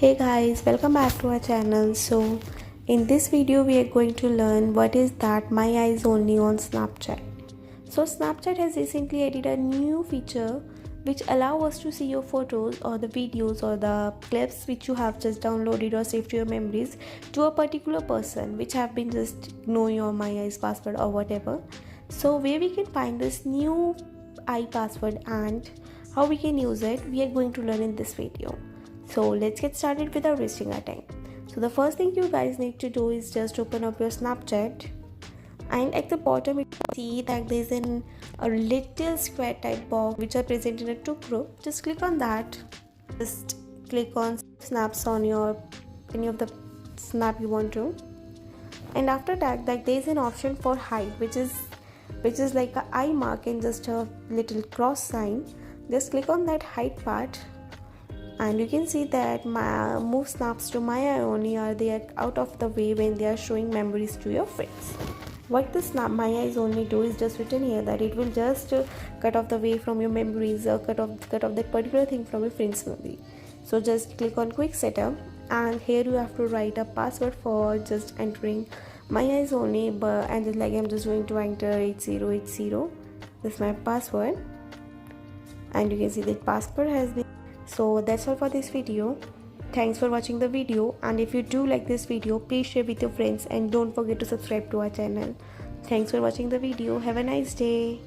Hey guys, welcome back to our channel. So in this video we are going to learn what is that My Eyes Only on Snapchat. So Snapchat has recently added a new feature which allow us to see your photos or the videos or the clips which you have just downloaded or saved to your memories to a particular person which have been just know your My Eyes password or whatever. So where we can find this new password and how we can use it, we are going to learn in this video. So let's get started without wasting our time. So the first thing you guys need to do is just open up your Snapchat, and at the bottom you see that there's a little square type box which are present in a two group. Just click on that. Just click on snaps on your any of the snap you want to, and after that there's an option for hide which is like a eye mark and just a little cross sign. Just click on that hide part, and you can see that my move snaps to My Eye Only are they out of the way when they are showing memories to your friends. What the snap My Eyes Only do is just written here that it will just cut off the way from your memories or cut off that particular thing from your friends memory. So just click on quick setup, and here you have to write a password for just entering My Eyes Only, and just like I'm just going to enter 8080. This is my password, and you can see that password has been. So that's all for this video. Thanks for watching the video, and if you do like this video, please share with your friends and don't forget to subscribe to our channel. Thanks for watching the video. Have a nice day.